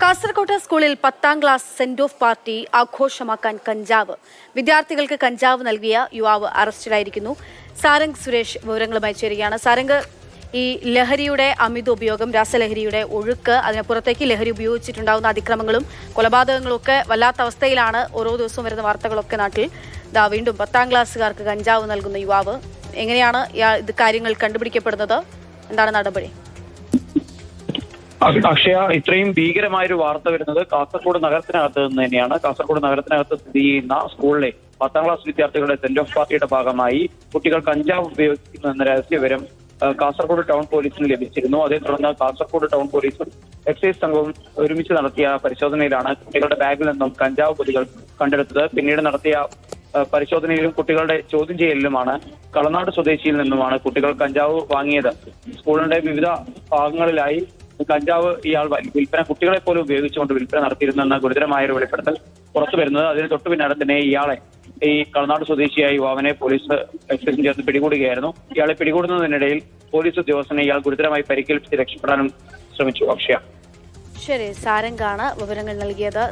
കാസർകോട് സ്കൂളിൽ 10ാം class send off party ആഘോഷമാക്കാൻ കഞ്ചാവ്. വിദ്യാർത്ഥികൾക്ക് കഞ്ചാവ് നൽകിയ യുവാവ് അറസ്റ്റിലായിരിക്കുന്നു. സാരംഗ് സുരേഷ് വിവരങ്ങളുമായി ചേരുകയാണ്. സാരംഗ്, ഈ ലഹരിയുടെ അമിത ഉപയോഗം, രാസലഹരിയുടെ ഒഴുക്ക്, അതിനപ്പുറത്തേക്ക് ലഹരി ഉപയോഗിച്ചിട്ടുണ്ടാകുന്ന അതിക്രമങ്ങളും കൊലപാതകങ്ങളും ഒക്കെ വല്ലാത്ത അവസ്ഥയിലാണ്. ഓരോ ദിവസവും വരുന്ന വാർത്തകളൊക്കെ നാട്ടിൽ. വീണ്ടും 10ാം ക്ലാസ്സുകാർക്ക് കഞ്ചാവ് നൽകുന്ന യുവാവ്. എങ്ങനെയാണ് ഇത് കാര്യങ്ങൾ കണ്ടുപിടിക്കപ്പെടുന്നത്? എന്താണ് നടപടി? അക്ഷയ, ഇത്രയും ഭീകരമായൊരു വാർത്ത വരുന്നത് കാസർഗോഡ് നഗരത്തിനകത്ത് നിന്ന് തന്നെയാണ്. കാസർഗോഡ് നഗരത്തിനകത്ത് സ്ഥിതി ചെയ്യുന്ന സ്കൂളിലെ 10ാം ക്ലാസ് വിദ്യാർത്ഥികളുടെ സെന്റ് ഓഫ് പാർട്ടിയുടെ ഭാഗമായി കുട്ടികൾ കഞ്ചാവ് ഉപയോഗിക്കുന്നു എന്ന രഹസ്യ വിവരം കാസർഗോഡ് ടൗൺ പോലീസിന് ലഭിച്ചിരുന്നു. അതേ തുടർന്ന് കാസർഗോഡ് ടൗൺ പോലീസും എക്സൈസ് സംഘവും ഒരുമിച്ച് നടത്തിയ പരിശോധനയിലാണ് കുട്ടികളുടെ ബാഗിൽ നിന്നും കഞ്ചാവ് പൊതികൾ കണ്ടെടുത്തത്. പിന്നീട് നടത്തിയ പരിശോധനയിലും കുട്ടികളുടെ ചോദ്യം ചെയ്യലിലുമാണ് കളനാട് സ്വദേശിയിൽ നിന്നുമാണ് കുട്ടികൾ കഞ്ചാവ് വാങ്ങിയത്. സ്കൂളിന്റെ വിവിധ ഭാഗങ്ങളിലായി കഞ്ചാവ് ഇയാൾ വിൽപ്പന, കുട്ടികളെ പോലും ഉപയോഗിച്ചുകൊണ്ട് വിൽപ്പന നടത്തിയിരുന്നെന്ന ഗുരുതരമായ ഒരു വെളിപ്പെടുത്തൽ പുറത്തു വരുന്നത്. അതിന് തൊട്ടു പിന്നാലെ തന്നെ ഇയാളെ, ഈ കളനാട് സ്വദേശിയായ യുവാവിനെ പോലീസ് എക്സൈസും ചേർന്ന് പിടികൂടുകയായിരുന്നു. ഇയാളെ പിടികൂടുന്നതിനിടയിൽ പോലീസ് ഉദ്യോഗസ്ഥനെ ഇയാൾ ഗുരുതരമായി പരിക്കേൽപ്പിച്ച് രക്ഷപ്പെടാനും ശ്രമിച്ചു. അക്ഷയ, ശരി, സാരംഗാണ് വിവരങ്ങൾ നൽകിയത്.